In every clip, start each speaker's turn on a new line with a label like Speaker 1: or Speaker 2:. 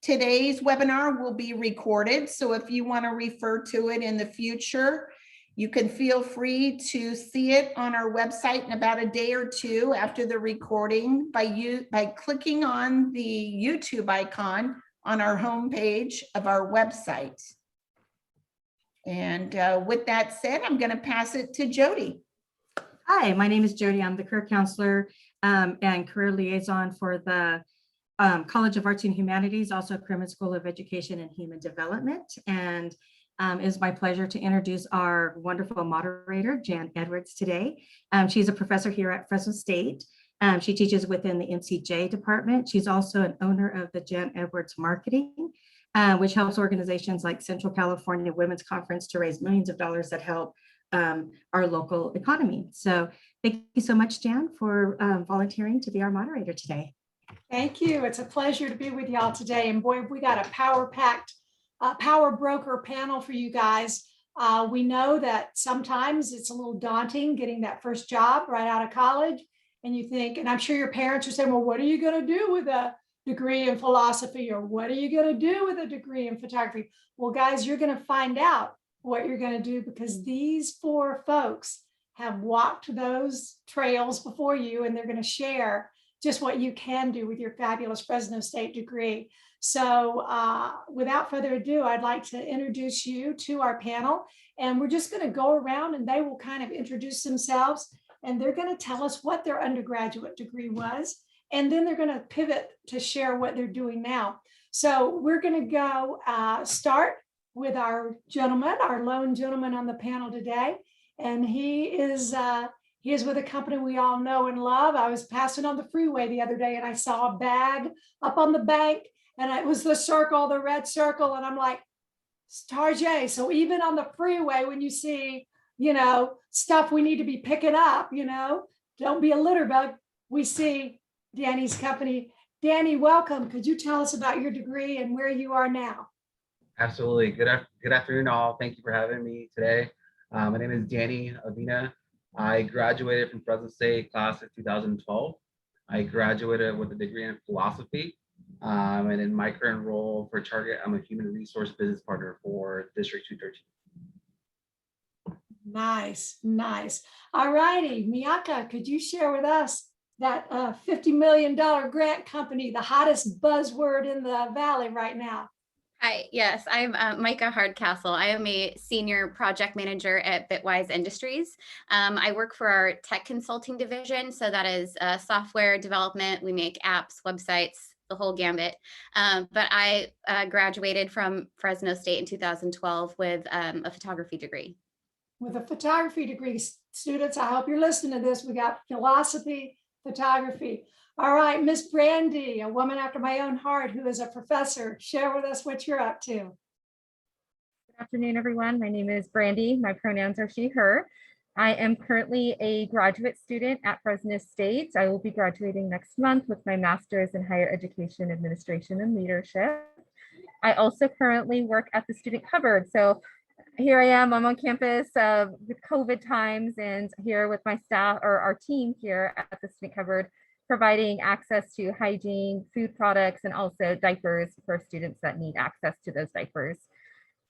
Speaker 1: Today's webinar will be recorded, so if you want to refer to it in the future, you can feel free to see it on our website in about a day or two after the recording by clicking on the YouTube icon on our homepage of our website. And with that said, I'm going to pass it to Jody.
Speaker 2: Hi, my name is Jody. I'm the career counselor and career liaison for the College of Arts and Humanities, also Kremen School of Education and Human Development. And it's my pleasure to introduce our wonderful moderator, Jan Edwards, today. She's a professor here at Fresno State. She teaches within the MCJ department. She's also an owner of the Jan Edwards Marketing, which helps organizations like Central California Women's Conference to raise millions of dollars that help our local economy. So thank you so much, Jan, for volunteering to be our moderator today.
Speaker 3: Thank you. It's a pleasure to be with y'all today. And boy, we got a power-packed power broker panel for you guys. We know that sometimes it's a little daunting getting that first job right out of college. And you think, and I'm sure your parents are saying, well, what are you going to do with a degree in philosophy? Or what are you going to do with a degree in photography? Well, guys, you're going to find out what you're going to do, because these four folks have walked those trails before you, and they're going to share just what you can do with your fabulous Fresno State degree. So without further ado, I'd like to introduce you to our panel, and we're just going to go around and they will kind of introduce themselves, and they're going to tell us what their undergraduate degree was, and then they're going to pivot to share what they're doing now. So we're going to go start with our gentleman, our lone gentleman on the panel today, and he is with a company we all know and love. I was passing on the freeway the other day and I saw a bag up on the bank, and it was the circle, the red circle. And I'm like, it's Target. So even on the freeway, when you see, stuff we need to be picking up, don't be a litter bug. We see Danny's company. Danny, welcome. Could you tell us about your degree and where you are now?
Speaker 4: Absolutely. Good afternoon, all. Thank you for having me today. My name is Danny Avina. I graduated from Fresno State class of 2012. I graduated with a degree in philosophy. And in my current role for Target, I'm a human resource business partner for District 213.
Speaker 3: Nice, nice. All righty, Miyaka, could you share with us that $50 million grant company, the hottest buzzword in the Valley right now?
Speaker 5: Hi, yes, I'm Micah Hardcastle. I am a senior project manager at Bitwise Industries. I work for our tech consulting division. So that is software development. We make apps, websites, the whole gambit. But I graduated from Fresno State in 2012 with a photography degree.
Speaker 3: With a photography degree, students, I hope you're listening to this. We got philosophy, photography. All right, Miss Brandy, a woman after my own heart who is a professor. Share with us what you're up to.
Speaker 6: Good afternoon, everyone. My name is Brandy. My pronouns are she, her. I am currently a graduate student at Fresno State. I will be graduating next month with my master's in higher education administration and leadership. I also currently work at the student cupboard. So here I am, I'm on campus with COVID times, and here with my staff, or our team here at the student cupboard, providing access to hygiene, food products, and also diapers for students that need access to those diapers.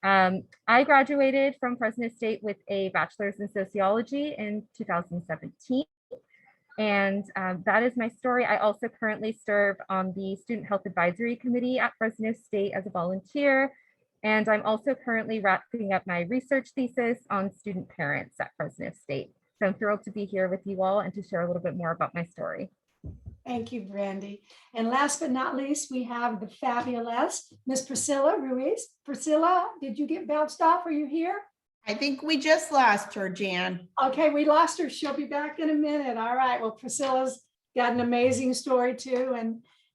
Speaker 6: I graduated from Fresno State with a bachelor's in sociology in 2017. And that is my story. I also currently serve on the Student Health Advisory Committee at Fresno State as a volunteer. And I'm also currently wrapping up my research thesis on student parents at Fresno State. So I'm thrilled to be here with you all and to share a little bit more about my story.
Speaker 3: Thank you, Brandy. And last but not least, we have the fabulous Miss Priscilla Ruiz. Priscilla, did you get bounced off? Are you here?
Speaker 1: I think we just lost her, Jan.
Speaker 3: Okay, we lost her. She'll be back in a minute. All right. Well, Priscilla's got an amazing story too,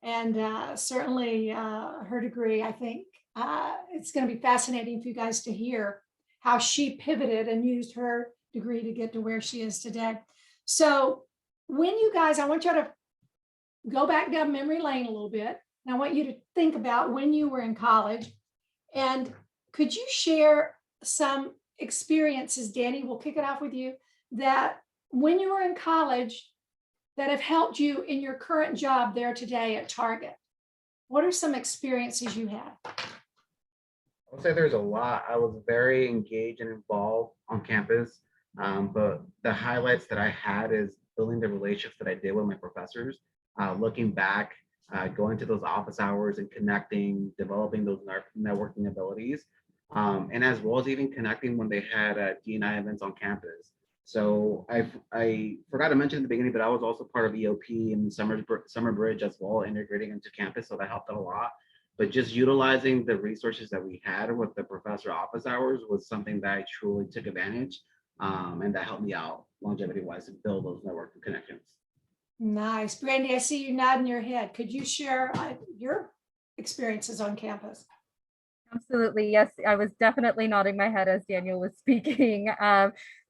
Speaker 3: and certainly her degree. I think it's going to be fascinating for you guys to hear how she pivoted and used her degree to get to where she is today. So when you guys, I want you to go back down memory lane a little bit. And I want you to think about when you were in college. And could you share some experiences, Danny, we'll kick it off with you, that when you were in college that have helped you in your current job there today at Target? What are some experiences you had?
Speaker 4: I would say there's a lot. I was very engaged and involved on campus, but the highlights that I had is building the relationships that I did with my professors. Looking back, going to those office hours and connecting, developing those networking abilities, and as well as even connecting when they had D&I events on campus. So I forgot to mention at the beginning, but I was also part of EOP and Summer Bridge as well, integrating into campus, so that helped out a lot. But just utilizing the resources that we had with the professor office hours was something that I truly took advantage, and that helped me out longevity-wise to build those network connections.
Speaker 3: Nice. Brandy, I see you nodding your head. Could you share your experiences on campus?
Speaker 6: Absolutely. Yes, I was definitely nodding my head as Daniel was speaking.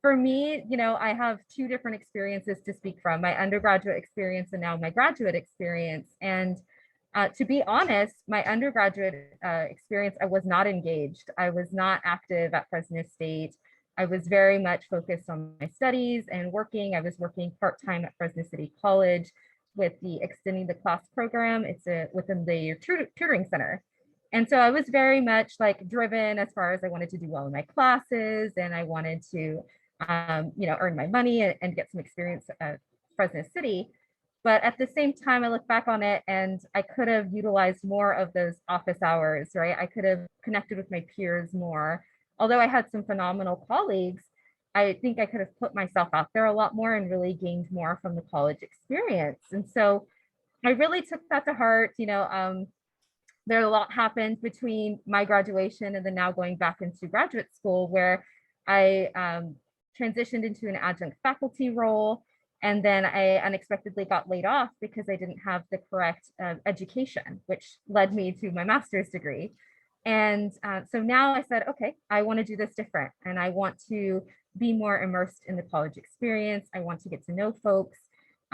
Speaker 6: For me, I have two different experiences to speak from, my undergraduate experience and now my graduate experience. And to be honest, my undergraduate experience, I was not engaged. I was not active at Fresno State. I was very much focused on my studies and working. I was working part-time at Fresno City College with the Extending the Class program. It's within the tutoring center. And so I was very much like driven as far as I wanted to do well in my classes, and I wanted to, earn my money and get some experience at Fresno City. But at the same time, I look back on it and I could have utilized more of those office hours, right? I could have connected with my peers more. Although I had some phenomenal colleagues, I think I could have put myself out there a lot more and really gained more from the college experience. And so I really took that to heart. There a lot happened between my graduation and then now going back into graduate school, where I transitioned into an adjunct faculty role. And then I unexpectedly got laid off because I didn't have the correct education, which led me to my master's degree. And so now I said, okay, I want to do this different. And I want to be more immersed in the college experience. I want to get to know folks.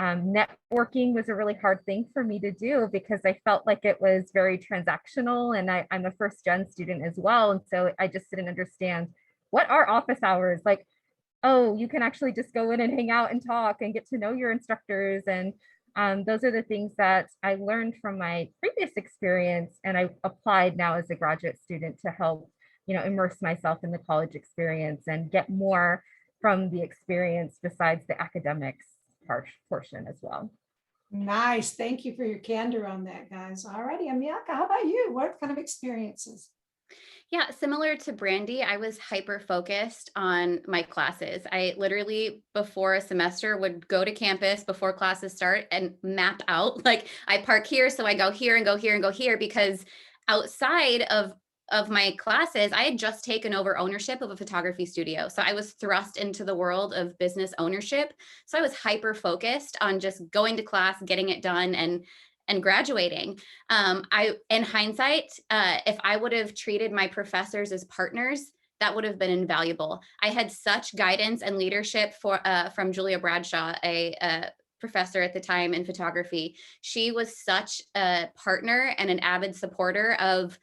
Speaker 6: Networking was a really hard thing for me to do because I felt like it was very transactional, and I'm a first gen student as well. And so I just didn't understand, what are office hours? Like, oh, you can actually just go in and hang out and talk and get to know your instructors. And those are the things that I learned from my previous experience, and I applied now as a graduate student to help, immerse myself in the college experience and get more from the experience besides the academics portion as well.
Speaker 3: Nice. Thank you for your candor on that, guys. All righty, Amiaka, how about you? What kind of experiences?
Speaker 5: Yeah, similar to Brandy, I was hyper focused on my classes. I literally, before a semester, would go to campus before classes start and map out, like, I park here, so I go here and go here and go here, because outside of my classes, I had just taken over ownership of a photography studio. So I was thrust into the world of business ownership. So I was hyper focused on just going to class, getting it done, and graduating. In hindsight, if I would have treated my professors as partners, that would have been invaluable. I had such guidance and leadership from Julia Bradshaw, a professor at the time in photography. She was such a partner and an avid supporter of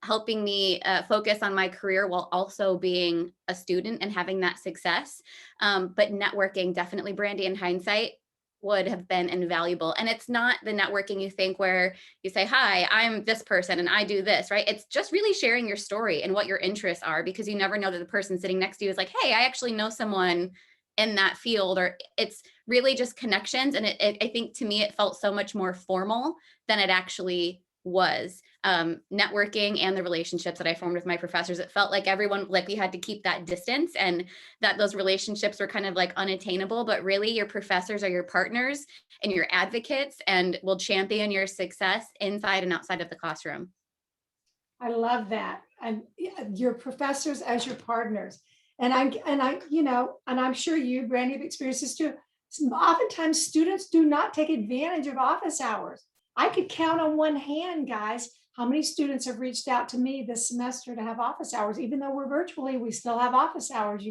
Speaker 5: helping me focus on my career while also being a student and having that success. But networking, definitely, Brandy, in hindsight, would have been invaluable. And it's not the networking you think where you say, hi, I'm this person and I do this, right? It's just really sharing your story and what your interests are, because you never know that the person sitting next to you is like, hey, I actually know someone in that field. Or it's really just connections. And I think, to me, it felt so much more formal than it actually was. Networking and the relationships that I formed with my professors, it felt like everyone, like, we had to keep that distance, and that those relationships were kind of like unattainable, but really your professors are your partners and your advocates, and will champion your success inside and outside of the classroom.
Speaker 3: I love that. And your professors as your partners. And I'm sure you, Brandy, have experienced this too. Oftentimes students do not take advantage of office hours. I could count on one hand, guys, how many students have reached out to me this semester to have office hours. Even though we're virtually, we still have office hours,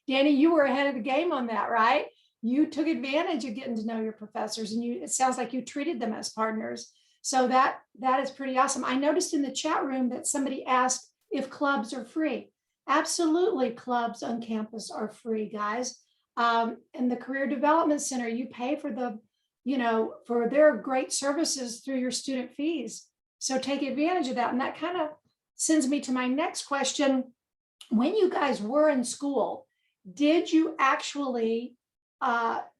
Speaker 3: Danny, you were ahead of the game on that, right? You took advantage of getting to know your professors, and it sounds like you treated them as partners. So that is pretty awesome. I noticed in the chat room that somebody asked if clubs are free. Absolutely, clubs on campus are free, guys. And the Career Development Center, you pay for for their great services through your student fees. So take advantage of that. And that kind of sends me to my next question. When you guys were in school, did you actually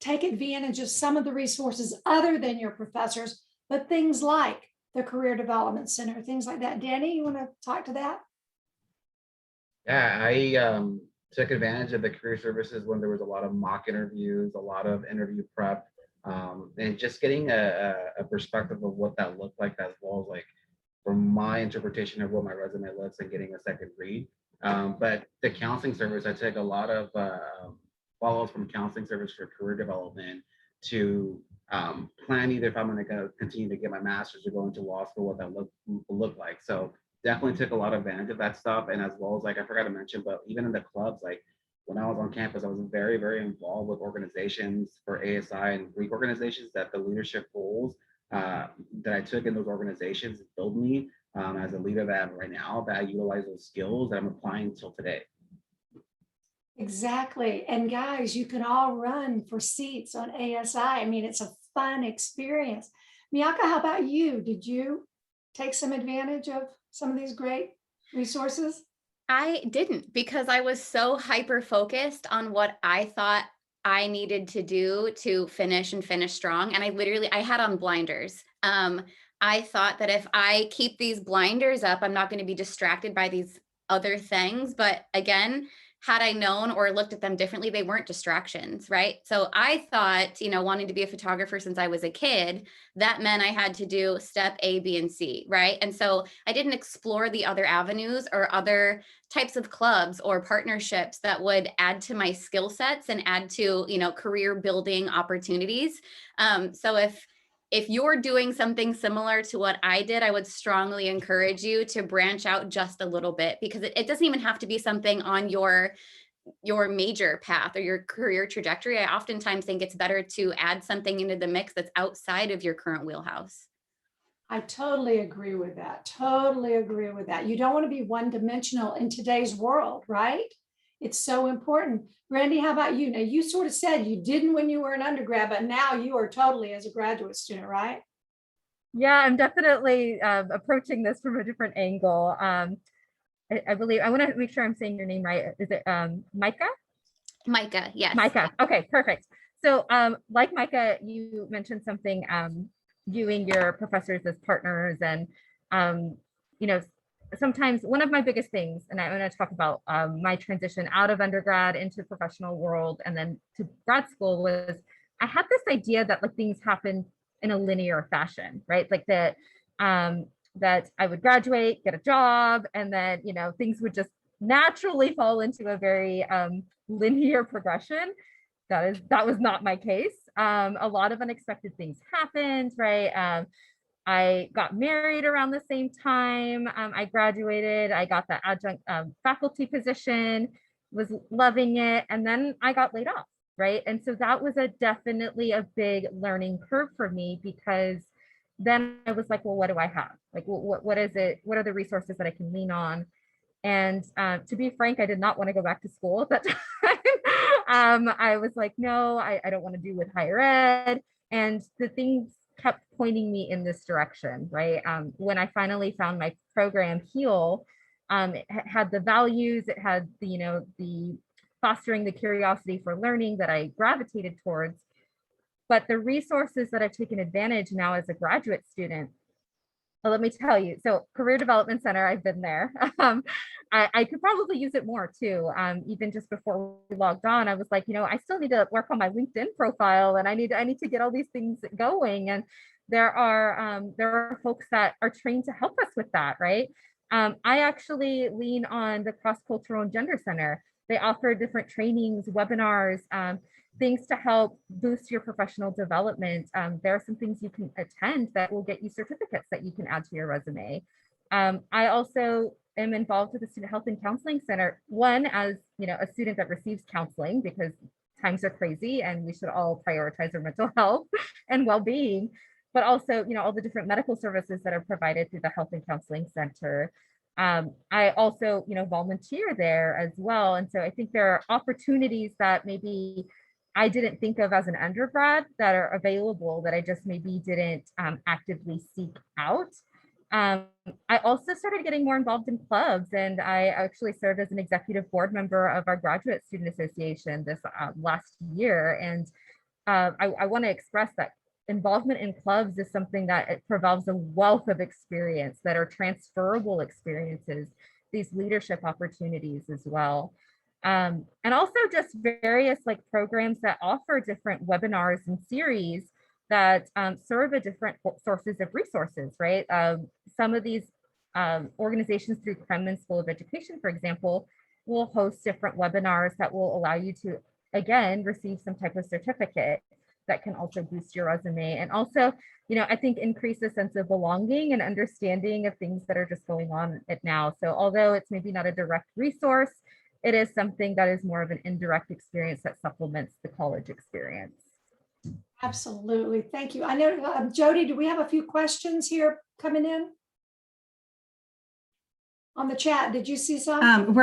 Speaker 3: take advantage of some of the resources other than your professors, but things like the Career Development Center, things like that? Danny, you want to talk to that?
Speaker 4: Yeah, I took advantage of the career services when there was a lot of mock interviews, a lot of interview prep, and just getting a perspective of what that looked like, as well as like from my interpretation of what my resume looks and getting a second read. But the counseling service, I took a lot of follow-ups from counseling service for career development to plan either if I'm going to continue to get my master's or go into law school, what that look like. So definitely took a lot of advantage of that stuff. And as well as like, I forgot to mention, but even in the clubs, like when I was on campus, I was very, very involved with organizations for ASI and Greek organizations that the leadership roles that I took in those organizations built me as a leader that I am right now, that I utilize those skills that I'm applying till today.
Speaker 3: Exactly. And guys, you can all run for seats on ASI. I mean, it's a fun experience. Miyaka, how about you? Did you take some advantage of some of these great resources?
Speaker 5: I didn't, because I was so hyper focused on what I thought I needed to do to finish and finish strong. And I had on blinders. I thought that if I keep these blinders up, I'm not going to be distracted by these other things. But again, had I known or looked at them differently, they weren't distractions, right? So I thought, wanting to be a photographer since I was a kid, that meant I had to do step A, B, and C, right? And so I didn't explore the other avenues or other types of clubs or partnerships that would add to my skill sets and add to, career building opportunities. So if you're doing something similar to what I did, I would strongly encourage you to branch out just a little bit, because it doesn't even have to be something on your major path or your career trajectory. I oftentimes think it's better to add something into the mix that's outside of your current wheelhouse.
Speaker 3: I totally agree with that. Totally agree with that. You don't want to be one-dimensional in today's world, right? It's so important. Randy, how about you? Now, you sort of said you didn't when you were an undergrad, but now you are totally as a graduate student, right?
Speaker 6: Yeah, I'm definitely approaching this from a different angle. I believe, I want to make sure I'm saying your name right. Is it Micah?
Speaker 5: Micah, yes.
Speaker 6: Micah. Okay, perfect. So like Micah, you mentioned something, viewing your professors as partners, and sometimes one of my biggest things, and I'm going to talk about my transition out of undergrad into the professional world and then to grad school, was I had this idea that like things happen in a linear fashion, right? Like that I would graduate, get a job, and then things would just naturally fall into a very linear progression. That was not my case. A lot of unexpected things happened, right? I got married around the same time I graduated. I got the adjunct faculty position, was loving it, and then I got laid off, right? And so that was definitely a big learning curve for me, because then I was like, well, what do I have? Like, what is it? What are the resources that I can lean on? And to be frank, I did not want to go back to school at that time. I was like, no, I don't want to do with higher ed. And the things kept pointing me in this direction, right? When I finally found my program, HEAL, it had the values, it had the fostering the curiosity for learning that I gravitated towards. But the resources that I've taken advantage now as a graduate student, well, let me tell you, so Career Development Center, I've been there. I could probably use it more too. Even just before we logged on, I was like, I still need to work on my LinkedIn profile, and I need to get all these things going. And there are folks that are trained to help us with that, right? I actually lean on the Cross-Cultural and Gender Center. They offer different trainings, webinars, things to help boost your professional development. There are some things you can attend that will get you certificates that you can add to your resume. I also am involved with the Student Health and Counseling Center, one as a student that receives counseling, because times are crazy and we should all prioritize our mental health and well-being, but also all the different medical services that are provided through the Health and Counseling Center. I also volunteer there as well. And so I think there are opportunities that maybe I didn't think of as an undergrad that are available that I just maybe didn't actively seek out. I also started getting more involved in clubs, and I actually served as an executive board member of our Graduate Student Association this last year. And I want to express that involvement in clubs is something that it provides a wealth of experience that are transferable experiences, these leadership opportunities as well. And also just various like programs that offer different webinars and series that serve a different sources of resources, right? Some of these organizations through Kremen School of Education, for example, will host different webinars that will allow you to, again, receive some type of certificate that can also boost your resume. And also, you know, I think increase a sense of belonging and understanding of things that are just going on at now. So although it's maybe not a direct resource, it is something that is more of an indirect experience that supplements the college experience.
Speaker 3: Absolutely. Thank you. I know, Jody, do we have a few questions here coming in? On the chat, did you see some?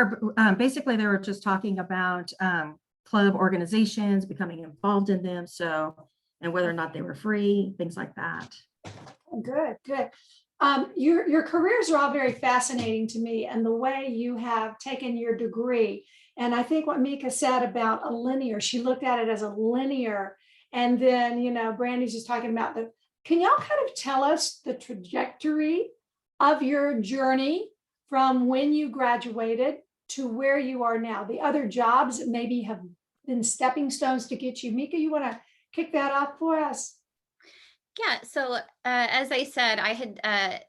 Speaker 2: Basically they were just talking about club organizations, becoming involved in them, so, and whether or not they were free, things like that.
Speaker 3: Good, good. Your careers are all very fascinating to me, and the way you have taken your degree. And I think what Mika said about a linear, she looked at it as a linear. And then, you know, Brandy's just talking about the, can y'all kind of tell us the trajectory of your journey from when you graduated to where you are now, the other jobs that maybe have been stepping stones to get you? Mika, you want to kick that off for us?
Speaker 5: Yeah, so as I said, I had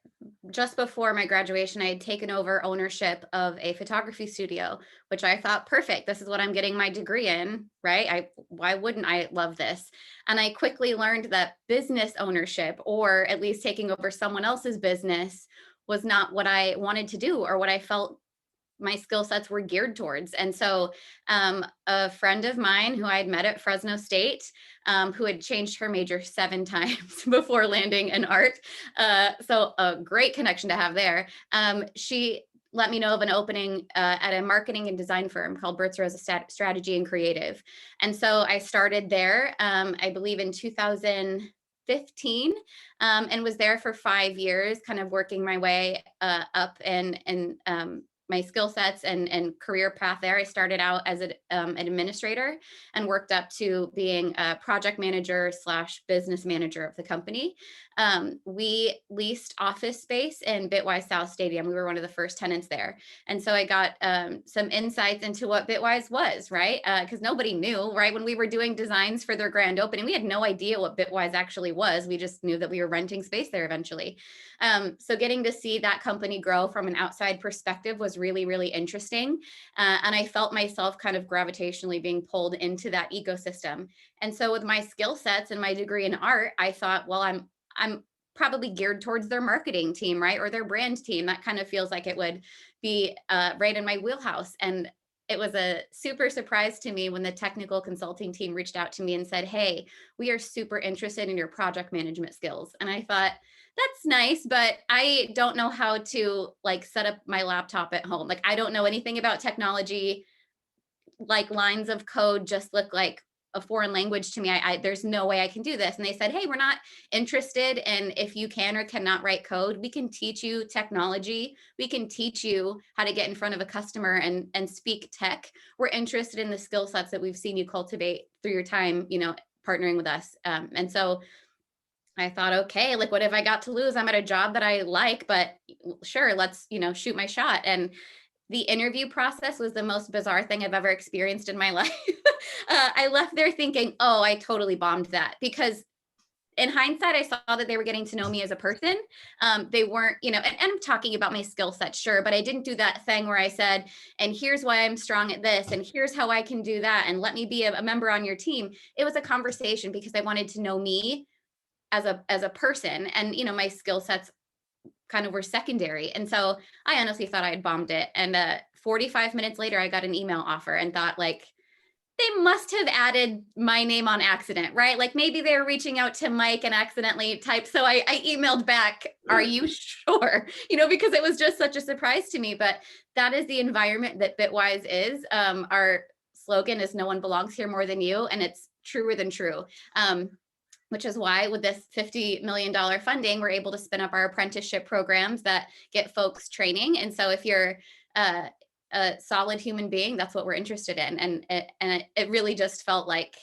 Speaker 5: just before my graduation, I had taken over ownership of a photography studio, which I thought, perfect, this is what I'm getting my degree in, right? Why wouldn't I love this? And I quickly learned that business ownership, or at least taking over someone else's business, was not what I wanted to do or what I felt my skill sets were geared towards. And so a friend of mine who I had met at Fresno State, who had changed her major 7 times before landing in art, so a great connection to have there, she let me know of an opening at a marketing and design firm called Bertz Rosa Strategy and Creative. And so I started there, I believe in 2015, and was there for 5 years, kind of working my way up and my skill sets and career path there. I started out as an administrator and worked up to being a project manager / business manager of the company. We leased office space in Bitwise South Stadium. We were one of the first tenants there. And so I got some insights into what Bitwise was, right? Because nobody knew, right? When we were doing designs for their grand opening, we had no idea what Bitwise actually was. We just knew that we were renting space there eventually. So getting to see that company grow from an outside perspective was really, really interesting. And I felt myself kind of gravitationally being pulled into that ecosystem. And so with my skill sets and my degree in art, I thought, well, I'm probably geared towards their marketing team, right? Or their brand team. That kind of feels like it would be right in my wheelhouse. And it was a super surprise to me when the technical consulting team reached out to me and said, hey, we are super interested in your project management skills. And I thought, that's nice, but I don't know how to like set up my laptop at home. Like, I don't know anything about technology. Like, lines of code just look like a foreign language to me. There's no way I can do this. And they said, hey, we're not interested in if you can or cannot write code. We can teach you technology. We can teach you how to get in front of a customer and speak tech. We're interested in the skill sets that we've seen you cultivate through your time, you know, partnering with us. And so I thought, okay, like, what have I got to lose? I'm at a job that I like, but sure, let's, you know, shoot my shot. And the interview process was the most bizarre thing I've ever experienced in my life. I left there thinking, oh, I totally bombed that, because in hindsight, I saw that they were getting to know me as a person. They weren't, you know, and I'm talking about my skill set, sure, but I didn't do that thing where I said, and here's why I'm strong at this, and here's how I can do that, and let me be a member on your team. It was a conversation because they wanted to know me as a person, and, you know, my skill sets kind of were secondary. And so I honestly thought I had bombed it. And 45 minutes later, I got an email offer and thought, like, they must have added my name on accident, right? Like, maybe they were reaching out to Mike and accidentally typed. So I emailed back, are you sure? You know, because it was just such a surprise to me. But that is the environment that Bitwise is. Our slogan is no one belongs here more than you. And it's truer than true. which is why with this $50 million funding, we're able to spin up our apprenticeship programs that get folks training. And so if you're a solid human being, that's what we're interested in. And it really just felt like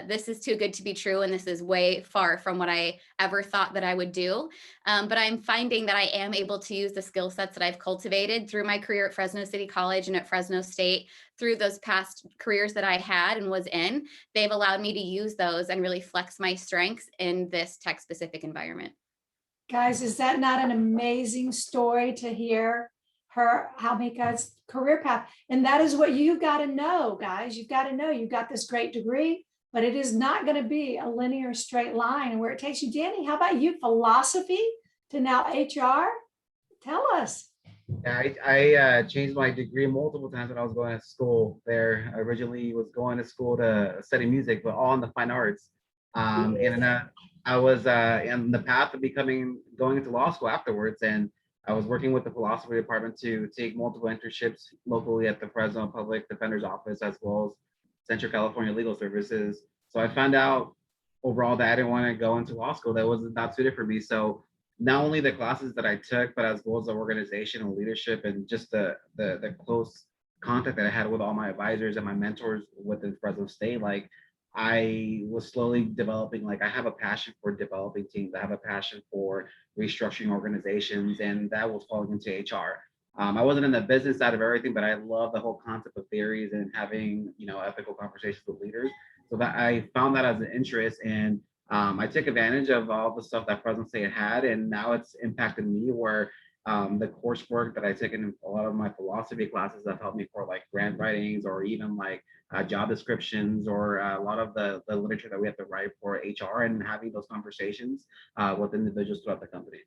Speaker 5: this is too good to be true. And this is way far from what I ever thought that I would do. But I'm finding that I am able to use the skill sets that I've cultivated through my career at Fresno City College and at Fresno State, through those past careers that I had and was in. They've allowed me to use those and really flex my strengths in this tech-specific environment.
Speaker 3: Guys, is that not an amazing story to hear Hamika's career path? And that is what you've got to know, guys. You've got to know you've got this great degree, but it is not going to be a linear straight line where it takes you. Danny, how about you? Philosophy to now HR? Tell us.
Speaker 4: Yeah, I changed my degree multiple times when I was going to school there. I originally was going to school to study music, but all in the fine arts. And I was in the path of going into law school afterwards, and I was working with the philosophy department to take multiple internships locally at the Fresno Public Defender's Office, as well as Central California Legal Services. So I found out overall that I didn't want to go into law school. That was not suited for me. So not only the classes that I took, but as well as the organization and leadership and just the close contact that I had with all my advisors and my mentors within Fresno State, like I was slowly developing, like I have a passion for developing teams. I have a passion for restructuring organizations, and that was falling into HR. I wasn't in the business side of everything, but I love the whole concept of theories and having, ethical conversations with leaders. So that I found that as an interest, and I took advantage of all the stuff that Fresno State had, and now it's impacted me where the coursework that I took in a lot of my philosophy classes have helped me for like grant writings or even like job descriptions or a lot of the literature that we have to write for HR and having those conversations with individuals throughout the company.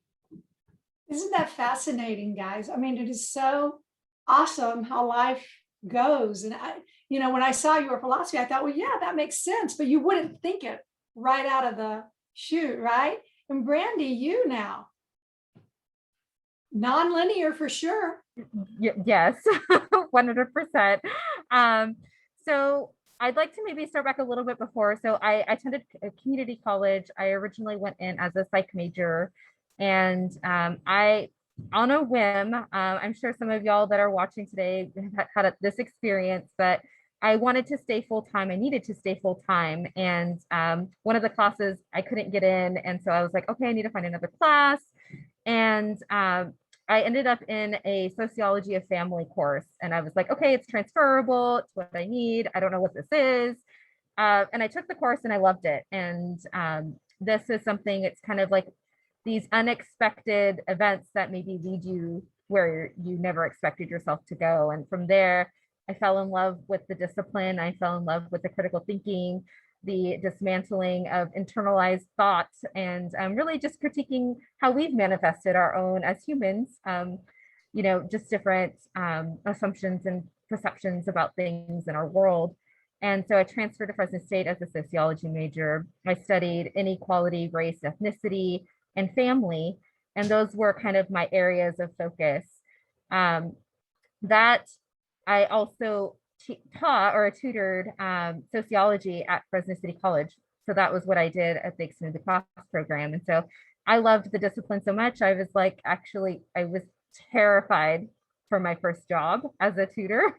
Speaker 3: Isn't that fascinating, guys? I mean, it is so awesome how life goes. And when I saw your philosophy, I thought, well, yeah, that makes sense, but you wouldn't think it right out of the chute, right? And Brandy, you now. Non-linear for sure.
Speaker 6: Yes, 100%. So I'd like to maybe start back a little bit before. So I attended a community college. I originally went in as a psych major, and I, on a whim, I'm sure some of y'all that are watching today had this experience, but I wanted to stay full-time. I needed to stay full-time. And one of the classes I couldn't get in. And so I was like, okay, I need to find another class. And I ended up in a sociology of family course. And I was like, okay, it's transferable. It's what I need. I don't know what this is. And I took the course and I loved it. And this is something, it's kind of like these unexpected events that maybe lead you where you never expected yourself to go. And from there, I fell in love with the discipline. I fell in love with the critical thinking, the dismantling of internalized thoughts, and really just critiquing how we've manifested our own as humans, just different assumptions and perceptions about things in our world. And so I transferred to Fresno State as a sociology major. I studied inequality, race, ethnicity, and family, and those were kind of my areas of focus. That I also taught or tutored sociology at Fresno City College. So that was what I did at the extended class program. And so I loved the discipline so much. I was like, actually, I was terrified for my first job as a tutor.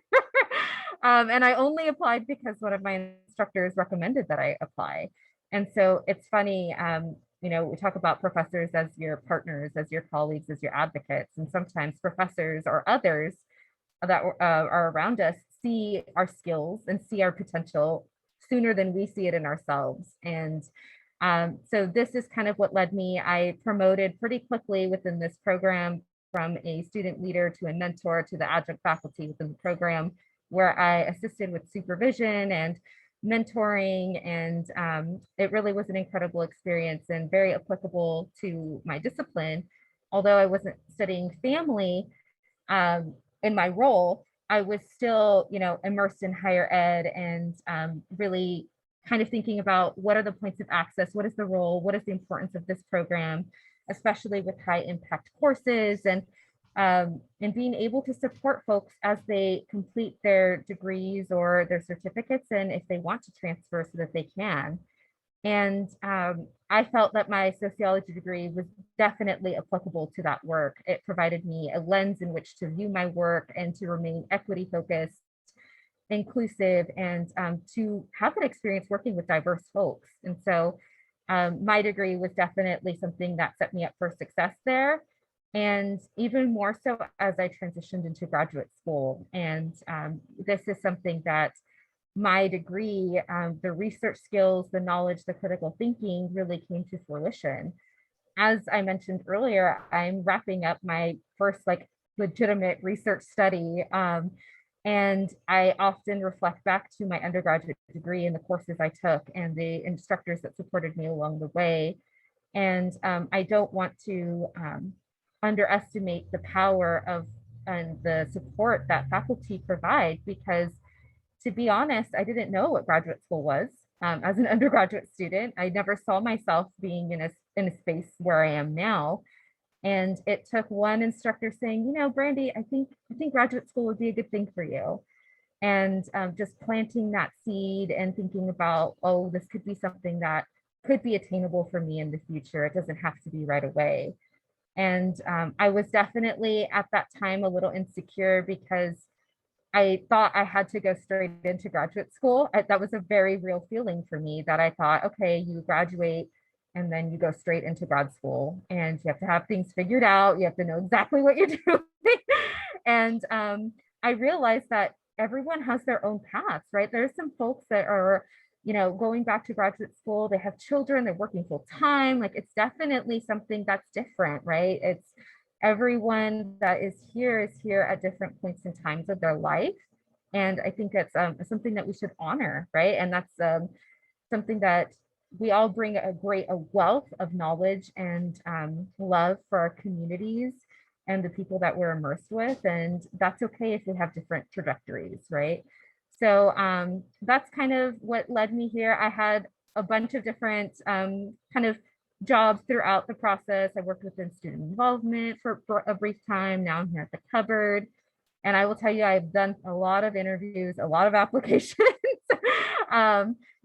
Speaker 6: And I only applied because one of my instructors recommended that I apply. And so it's funny, we talk about professors as your partners, as your colleagues, as your advocates, and sometimes professors or others that are around us see our skills and see our potential sooner than we see it in ourselves. And so this is kind of what led me. I promoted pretty quickly within this program from a student leader to a mentor to the adjunct faculty within the program, where I assisted with supervision and mentoring. And it really was an incredible experience and very applicable to my discipline. Although I wasn't studying family in my role, I was still, immersed in higher ed and really kind of thinking about what are the points of access, what is the role, what is the importance of this program, especially with high impact courses, and being able to support folks as they complete their degrees or their certificates, and if they want to transfer so that they can. And I felt that my sociology degree was definitely applicable to that work. It provided me a lens in which to view my work and to remain equity focused, inclusive, and to have an experience working with diverse folks. And so my degree was definitely something that set me up for success there. And even more so as I transitioned into graduate school. And this is something that my degree, the research skills, the knowledge, the critical thinking really came to fruition. As I mentioned earlier, I'm wrapping up my first like legitimate research study. And I often reflect back to my undergraduate degree and the courses I took and the instructors that supported me along the way. And I don't want to underestimate the power of and the support that faculty provide, because to be honest, I didn't know what graduate school was. As an undergraduate student, I never saw myself being in a space where I am now. And it took one instructor saying, you know, Brandy, I think graduate school would be a good thing for you. And just planting that seed and thinking about, oh, this could be something that could be attainable for me in the future. It doesn't have to be right away. And I was definitely at that time a little insecure because I thought I had to go straight into graduate school. That was a very real feeling for me, that I thought, okay, you graduate and then you go straight into grad school and you have to have things figured out. You have to know exactly what you're doing. And I realized that everyone has their own paths, right? There's some folks that are, you know, going back to graduate school, they have children, they're working full time. Like it's definitely something that's different, right? It's everyone that is here at different points and times of their life. And I think that's something that we should honor, right? And that's something that we all bring a wealth of knowledge and love for our communities and the people that we're immersed with. And that's okay if we have different trajectories, right? So that's kind of what led me here. I had a bunch of different kind of jobs throughout the process. I worked within student involvement for a brief time. Now I'm here at the cupboard. And I will tell you, I've done a lot of interviews, a lot of applications,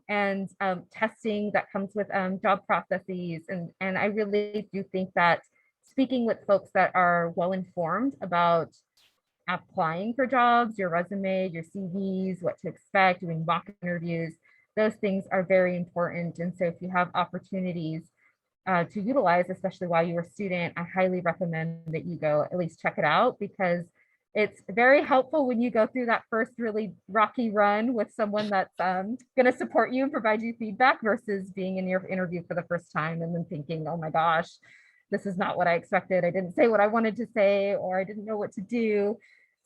Speaker 6: and testing that comes with job processes. And I really do think that speaking with folks that are well-informed about applying for jobs, your resume, your CVs, what to expect, doing mock interviews, those things are very important. And so if you have opportunities to utilize, especially while you're a student, I highly recommend that you go at least check it out, because it's very helpful when you go through that first really rocky run with someone that's going to support you and provide you feedback, versus being in your interview for the first time and then thinking, oh my gosh, this is not what I expected. I didn't say what I wanted to say, or I didn't know what to do.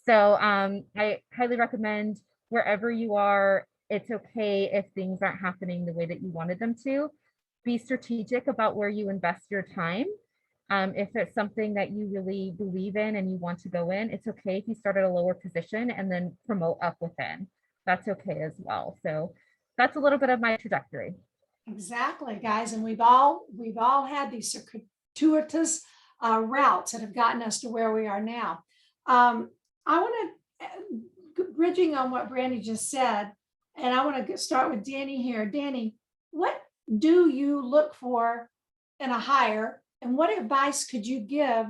Speaker 6: So I highly recommend, wherever you are, it's okay if things aren't happening the way that you wanted them to. Be strategic about where you invest your time. If it's something that you really believe in and you want to go in, it's okay if you start at a lower position and then promote up within. That's okay as well. So that's a little bit of my trajectory.
Speaker 3: Exactly, guys. And we've all had these circuitous routes that have gotten us to where we are now. I want to, bridging on what Brandy just said, and I want to start with Danny here. Danny, what do you look for in a hire, and what advice could you give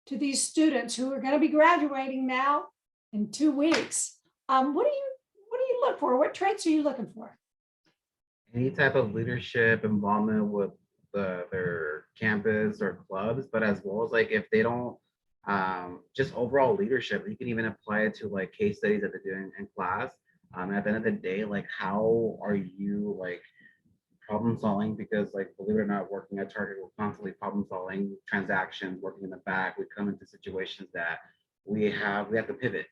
Speaker 3: to these students who are going to be graduating now in 2 weeks? What do you look for? What traits are you looking for?
Speaker 4: Any type of leadership involvement with their campus or clubs, but as well as like if they don't, just overall leadership. You can even apply it to like case studies that they're doing in class. At the end of the day, like how are you like problem solving? Because like, believe it or not, working at Target, we're constantly problem solving transactions, working in the back. We come into situations that we have to pivot.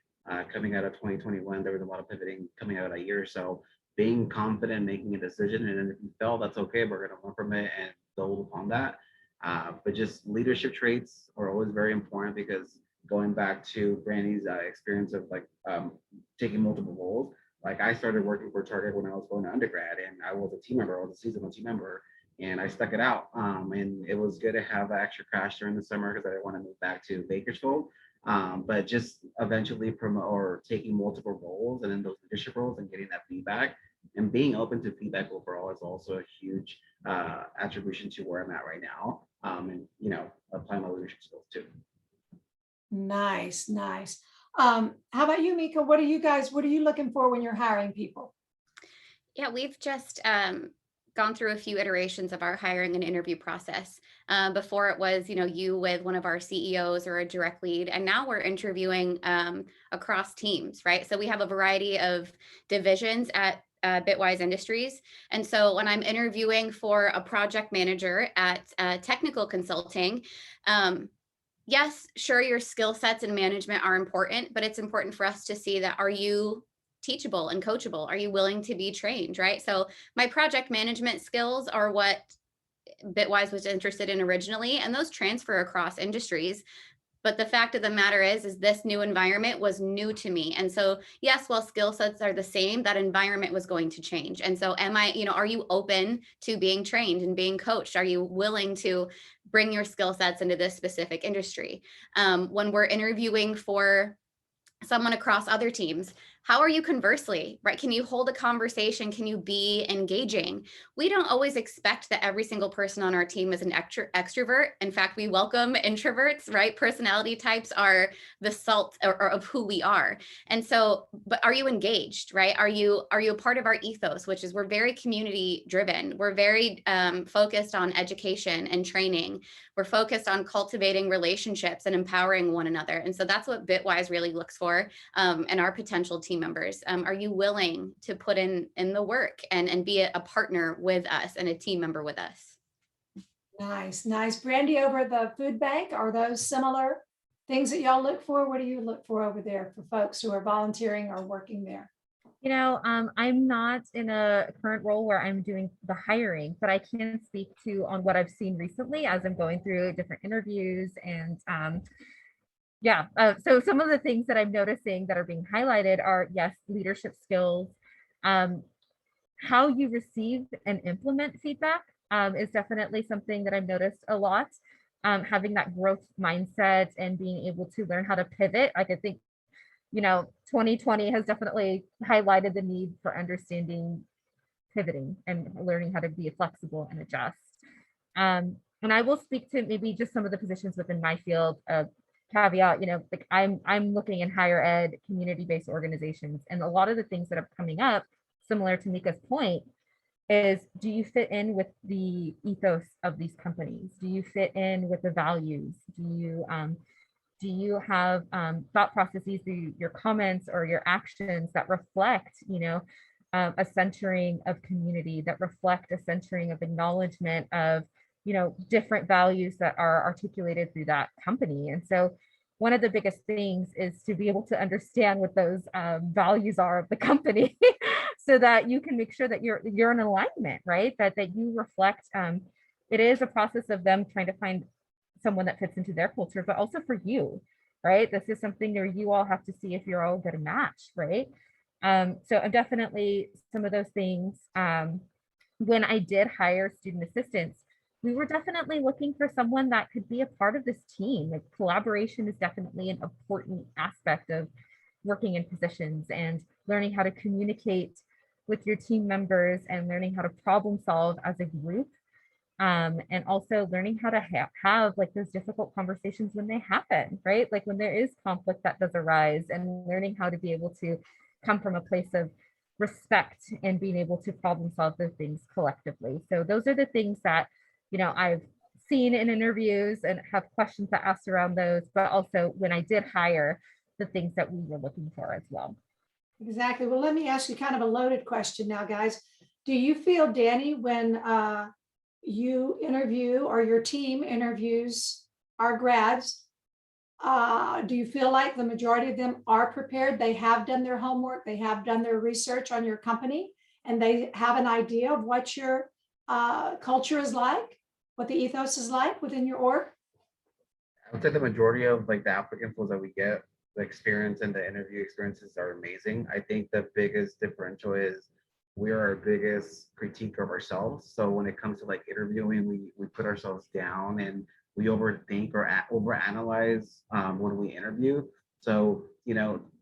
Speaker 4: Coming out of 2021, there was a lot of pivoting coming out of that year. So being confident, making a decision, and then if you fail, that's okay. We're going to learn from it and build upon that. But just leadership traits are always very important, because going back to Brandy's experience of like taking multiple roles, like I started working for Target when I was going to undergrad, and I was a team member, I was a seasonal team member, and I stuck it out. And it was good to have an extra crash during the summer because I didn't want to move back to Bakersfield. But just eventually promote or taking multiple roles and then those leadership roles and getting that feedback And being open to feedback overall is also a huge attribution to where I'm at right now. And, apply my leadership skills too.
Speaker 3: Nice, nice. How about you, Mika? What are you looking for when you're hiring people?
Speaker 5: Yeah, we've just gone through a few iterations of our hiring and interview process. Before it was, you with one of our CEOs or a direct lead, and now we're interviewing across teams, right? So we have a variety of divisions at Bitwise Industries. And so when I'm interviewing for a project manager at technical consulting, yes, sure, your skill sets and management are important, but it's important for us to see that, are you teachable and coachable? Are you willing to be trained, right? So my project management skills are what Bitwise was interested in originally, and those transfer across industries. But the fact of the matter is this new environment was new to me. And so, yes, while skill sets are the same, that environment was going to change. And so are you open to being trained and being coached? Are you willing to bring your skill sets into this specific industry? When we're interviewing for someone across other teams, how are you conversely, right? Can you hold a conversation? Can you be engaging? We don't always expect that every single person on our team is an extrovert. In fact, we welcome introverts, right? Personality types are the salt of who we are. And so, but are you engaged, right? Are you a part of our ethos, which is we're very community driven. We're very focused on education and training. We're focused on cultivating relationships and empowering one another. And so that's what Bitwise really looks for in our potential team members. Are you willing to put in the work and be a partner with us and a team member with us?
Speaker 3: Nice, nice. Brandy, over at the food bank, are those similar things that y'all look for? What do you look for over there for folks who are volunteering or working there?
Speaker 6: I'm not in a current role where I'm doing the hiring, but I can speak to on what I've seen recently as I'm going through different interviews. And so some of the things that I'm noticing that are being highlighted are, yes, leadership skills. How you receive and implement feedback is definitely something that I've noticed a lot. Having that growth mindset and being able to learn how to pivot. Like I think 2020 has definitely highlighted the need for understanding pivoting and learning how to be flexible and adjust. And I will speak to maybe just some of the positions within my field. Caveat, like I'm looking in higher ed, community-based organizations, and a lot of the things that are coming up, similar to Mika's point, is do you fit in with the ethos of these companies? Do you fit in with the values? Do you have thought processes through your comments or your actions that reflect, a centering of community, that reflect a centering of acknowledgement of, different values that are articulated through that company? And so one of the biggest things is to be able to understand what those values are of the company so that you can make sure that you're in alignment, right? That you reflect, it is a process of them trying to find someone that fits into their culture, but also for you, right? This is something where you all have to see if you're all good a match, right? So I'm definitely some of those things. When I did hire student assistants, we were definitely looking for someone that could be a part of this team. Like collaboration is definitely an important aspect of working in positions, and learning how to communicate with your team members and learning how to problem solve as a group. And also learning how to have like those difficult conversations when they happen, right? Like when there is conflict that does arise, and learning how to be able to come from a place of respect and being able to problem solve those things collectively. So those are the things that, I've seen in interviews and have questions that asked around those, but also when I did hire, the things that we were looking for as well.
Speaker 3: Exactly. Well, let me ask you kind of a loaded question now, guys. Do you feel, Danny, when you interview or your team interviews our grads, do you feel like the majority of them are prepared? They have done their homework, they have done their research on your company, and they have an idea of what your culture is like, what the ethos is like within your org?
Speaker 4: I would say the majority of like the applicant pools that we get, the experience and the interview experiences are amazing. I think the biggest differential is we are our biggest critique of ourselves. So when it comes to like interviewing, we put ourselves down and we overthink or overanalyze when we interview. So,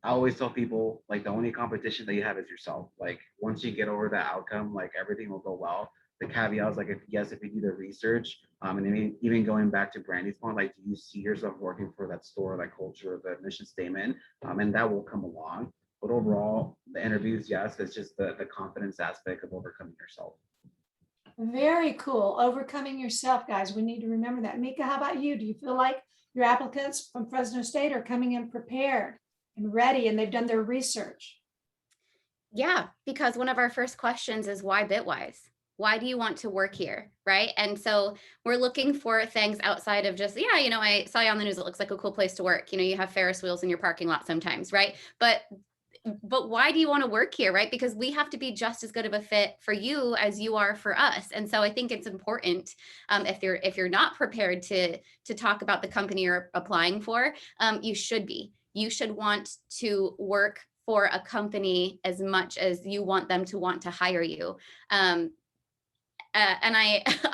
Speaker 4: I always tell people, like, the only competition that you have is yourself. Like, once you get over the outcome, like, everything will go well. The caveat is, like, if you do the research, and then even going back to Brandy's point, like, do you see yourself working for that store, that culture, the mission statement, and that will come along. But overall, the interviews, yes, it's just the confidence aspect of overcoming yourself.
Speaker 3: Very cool. Overcoming yourself, guys. We need to remember that. Mika, how about you? Do you feel like your applicants from Fresno State are coming in prepared and ready and they've done their research?
Speaker 5: Yeah, because one of our first questions is why Bitwise? Why do you want to work here? Right. And so we're looking for things outside of just, I saw you on the news. It looks like a cool place to work. You have Ferris wheels in your parking lot sometimes. Right. But why do you want to work here? Right. Because we have to be just as good of a fit for you as you are for us. And so I think it's important, if you're not prepared to talk about the company you're applying for, you should be. You should want to work for a company as much as you want them to want to hire you. And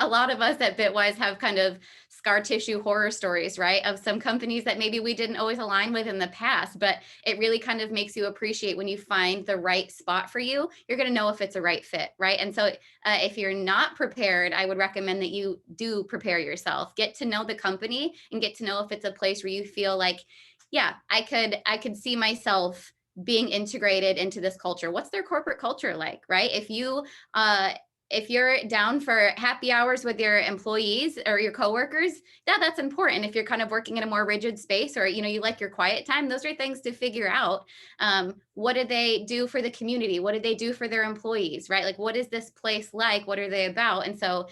Speaker 5: a lot of us at Bitwise have kind of scar tissue horror stories, right? Of some companies that maybe we didn't always align with in the past, but it really kind of makes you appreciate when you find the right spot for you, you're going to know if it's a right fit, right? And so if you're not prepared, I would recommend that you do prepare yourself, get to know the company and get to know if it's a place where you feel like, yeah, I could see myself being integrated into this culture. What's their corporate culture like, right? If you're down for happy hours with your employees or your coworkers, that's important. If you're kind of working in a more rigid space, or you like your quiet time, those are things to figure out. What do they do for the community? What do they do for their employees, right? Like, what is this place like? What are they about? And so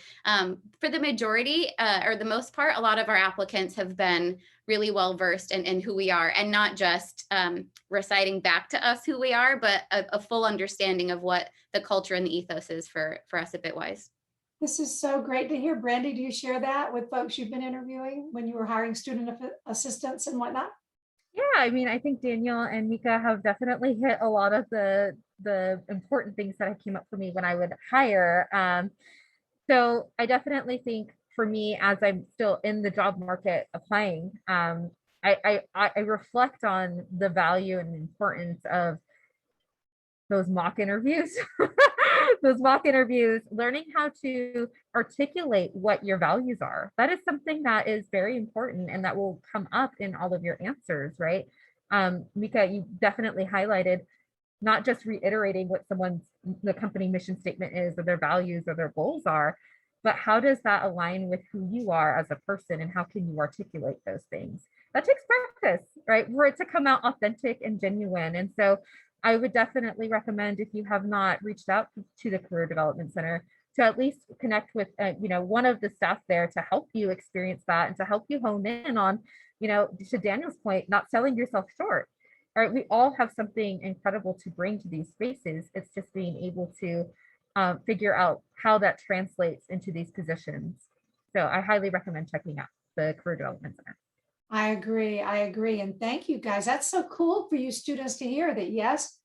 Speaker 5: for the majority or the most part, a lot of our applicants have been really well versed in who we are, and not just reciting back to us who we are, but a full understanding of what the culture and the ethos is for us at Bitwise.
Speaker 3: This is so great to hear. Brandy, do you share that with folks you've been interviewing when you were hiring student assistants and whatnot?
Speaker 6: Yeah, I mean, I think Daniel and Mika have definitely hit a lot of the important things that came up for me when I would hire. So I definitely think for me, as I'm still in the job market applying, I reflect on the value and importance of those mock interviews, learning how to articulate what your values are. That is something that is very important and that will come up in all of your answers, right? Mika, you definitely highlighted not just reiterating what the company mission statement is, or their values or their goals are, but how does that align with who you are as a person, and how can you articulate those things? That takes practice, right? For it to come out authentic and genuine. And so I would definitely recommend, if you have not reached out to the Career Development Center, to at least connect with one of the staff there to help you experience that and to help you hone in on, to Daniel's point, not selling yourself short. All right, we all have something incredible to bring to these spaces. It's just being able to figure out how that translates into these positions. So I highly recommend checking out the Career Development Center.
Speaker 3: I agree. And thank you, guys. That's so cool for you students to hear that. Yes,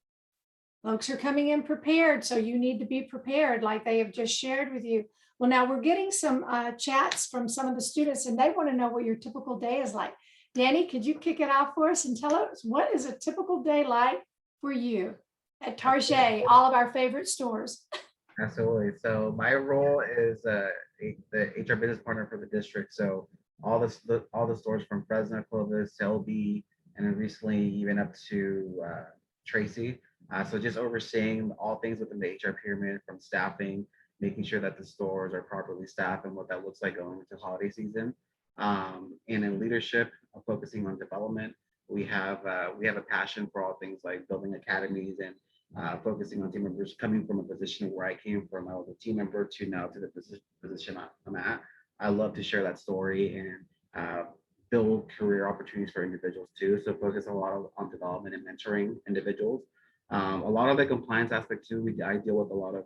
Speaker 3: folks are coming in prepared. So you need to be prepared, like they have just shared with you. Well, now we're getting some chats from some of the students, and they want to know what your typical day is like. Danny, could you kick it off for us and tell us what is a typical day like for you at Target, all of our favorite stores?
Speaker 4: Absolutely. So my role is the HR business partner for the district. So all the stores from Fresno, Clovis, Selby, and then recently even up to Tracy. So just overseeing all things within the HR pyramid, from staffing, making sure that the stores are properly staffed and what that looks like going into holiday season. And in leadership, focusing on development. We have a passion for all things like building academies and focusing on team members, coming from a position where I came from. I was a team member to now to the position I'm at. I love to share that story and build career opportunities for individuals too. So focus a lot on development and mentoring individuals. A lot of the compliance aspect too. I deal with a lot of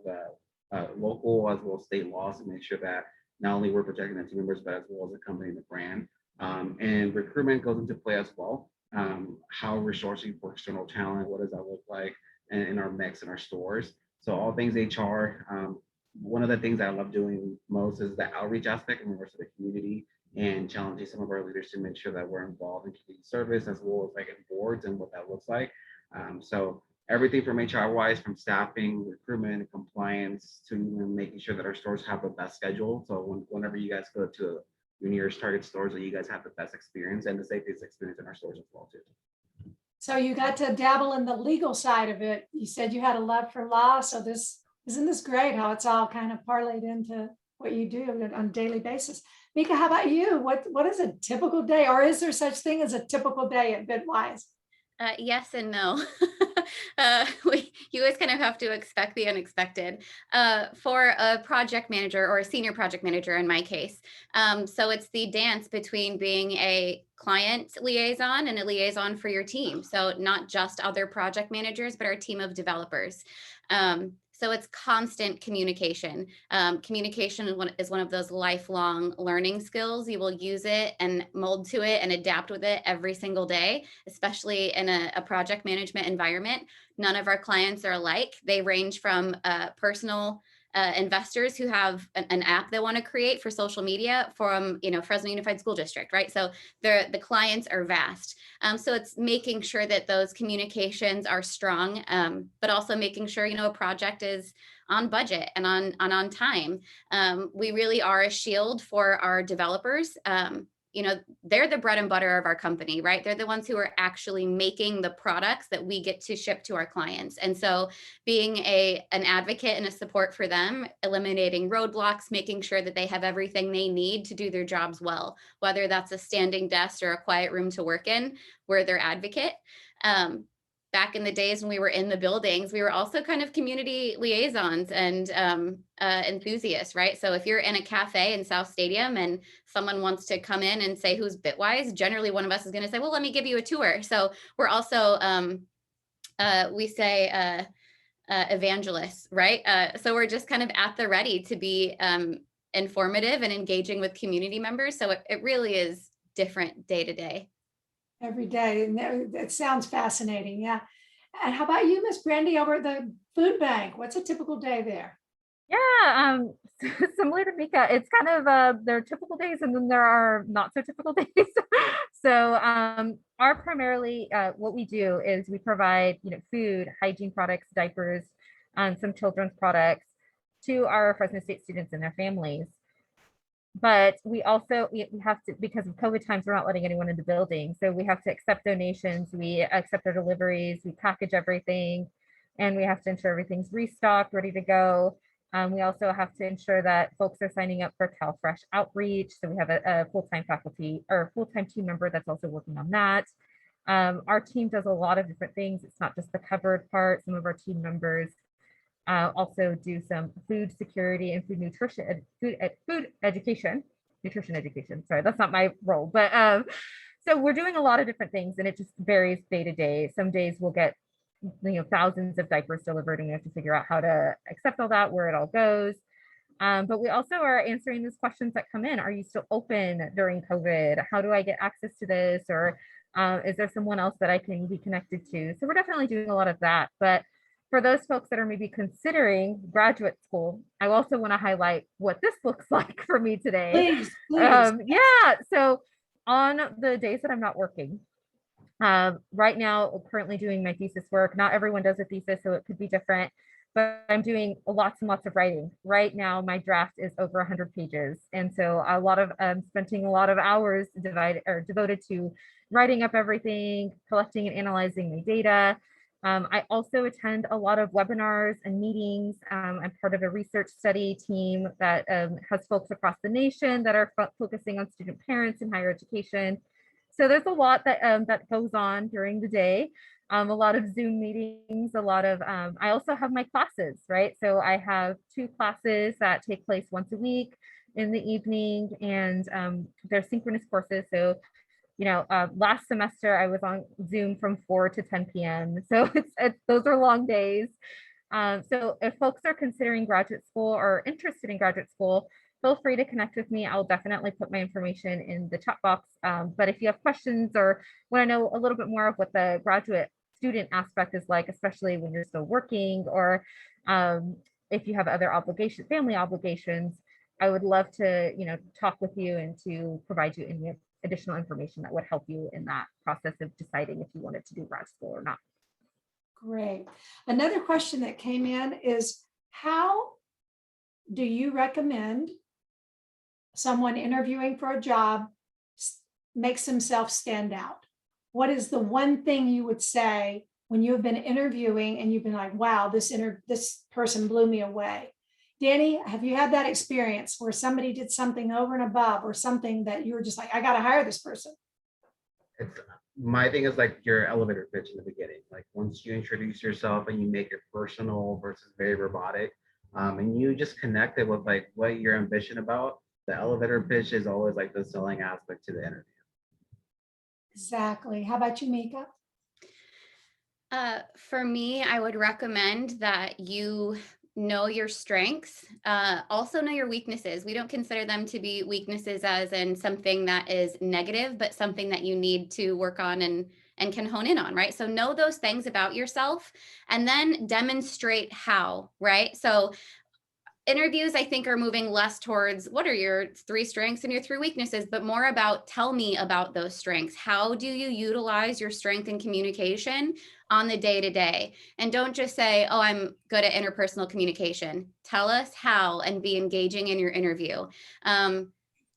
Speaker 4: local as well as state laws to make sure that not only we're protecting the team members, but as well as the company and the brand. And recruitment goes into play as well. How we're sourcing for external talent, what does that look like in our mix in our stores? So all things HR. One of the things that I love doing most is the outreach aspect and more to the community, and challenging some of our leaders to make sure that we're involved in community service as well as like in boards and what that looks like. So everything from HR wise, from staffing, recruitment, compliance, to even making sure that our stores have the best schedule. So whenever you guys go to your nearest Target stores, that you guys have the best experience and the safest experience in our stores as well too.
Speaker 3: So you got to dabble in the legal side of it. You said you had a love for law. So isn't this great how it's all kind of parlayed into what you do on a daily basis? Mika, how about you? What is a typical day, or is there such thing as a typical day at Bitwise?
Speaker 5: Yes and no. You always kind of have to expect the unexpected for a project manager or a senior project manager in my case. So it's the dance between being a client liaison and a liaison for your team. So not just other project managers, but our team of developers. So it's constant communication. Communication is one of those lifelong learning skills. You will use it and mold to it and adapt with it every single day, especially in a project management environment. None of our clients are alike. They range from personal investors who have an app they want to create for social media from, Fresno Unified School District, right? So the clients are vast. So it's making sure that those communications are strong, but also making sure, a project is on budget and on time. We really are a shield for our developers. They're the bread and butter of our company, right? They're the ones who are actually making the products that we get to ship to our clients. And so being an advocate and a support for them, eliminating roadblocks, making sure that they have everything they need to do their jobs well, whether that's a standing desk or a quiet room to work in, we're their advocate. Back in the days when we were in the buildings, we were also kind of community liaisons and enthusiasts, right? So if you're in a cafe in South Stadium and someone wants to come in and say, who's Bitwise? Generally, one of us is going to say, well, let me give you a tour. So we're also, we say evangelists, right? So we're just kind of at the ready to be informative and engaging with community members. So it really is different day to day.
Speaker 3: Every day. And it sounds fascinating. Yeah. And how about you, Miss Brandy, over at the food bank? What's a typical day there?
Speaker 6: Yeah, similar to Mika, it's kind of there are typical days and then there are not so typical days. So our primarily what we do is we provide food, hygiene products, diapers, some children's products to our Fresno State students and their families. But we also we have to, because of COVID times, we're not letting anyone in the building. So we have to accept donations, we accept our deliveries, we package everything, and we have to ensure everything's restocked, ready to go. We also have to ensure that folks are signing up for CalFresh outreach. So we have a full-time faculty or full-time team member that's also working on that. Our team does a lot of different things. It's not just the cupboard part. Some of our team members also do some food security and food nutrition, food education, nutrition education. Sorry, that's not my role, but so we're doing a lot of different things, and it just varies day to day. Some days we'll get thousands of diapers delivered, and we have to figure out how to accept all that, where it all goes. But we also are answering these questions that come in. Are you still open during COVID? How do I get access to this? Or is there someone else that I can be connected to? So we're definitely doing a lot of that. But for those folks that are maybe considering graduate school, I also want to highlight what this looks like for me today.
Speaker 3: Please.
Speaker 6: Yeah. So on the days that I'm not working, right now, I'm currently doing my thesis work. Not everyone does a thesis, so it could be different, but I'm doing lots and lots of writing. Right now, my draft is over 100 pages. And so spending a lot of hours devoted to writing up everything, collecting and analyzing my data. I also attend a lot of webinars and meetings. I'm part of a research study team that has folks across the nation that are focusing on student parents in higher education. So there's a lot that goes on during the day. A lot of Zoom meetings, a lot of, I also have my classes, right? So I have 2 classes that take place once a week in the evening, and they're synchronous courses. So last semester I was on Zoom from 4 to 10 p.m. So those are long days. So if folks are considering graduate school or interested in graduate school, feel free to connect with me. I'll definitely put my information in the chat box. But if you have questions or want to know a little bit more of what the graduate student aspect is like, especially when you're still working, or if you have other obligations, family obligations, I would love to, talk with you and to provide you any additional information that would help you in that process of deciding if you wanted to do grad school or not.
Speaker 3: Great. Another question that came in is, how do you recommend someone interviewing for a job makes themselves stand out? What is the one thing you would say when you've been interviewing and you've been like, wow, this person blew me away? Danny, have you had that experience where somebody did something over and above, or something that you were just like, I got to hire this person?
Speaker 4: My thing is like your elevator pitch in the beginning. Like once you introduce yourself and you make it personal versus very robotic, and you just connect it with like what your ambition about, the elevator pitch is always like the selling aspect to the interview.
Speaker 3: Exactly. How about you, Mika?
Speaker 5: For me, I would recommend that you know your strengths, also know your weaknesses. We don't consider them to be weaknesses as in something that is negative, but something that you need to work on and can hone in on, right? So know those things about yourself and then demonstrate how, right? So interviews, I think, are moving less towards what are your 3 strengths and your 3 weaknesses, but more about tell me about those strengths. How do you utilize your strength in communication on the day-to-day? And don't just say, oh, I'm good at interpersonal communication. Tell us how and be engaging in your interview.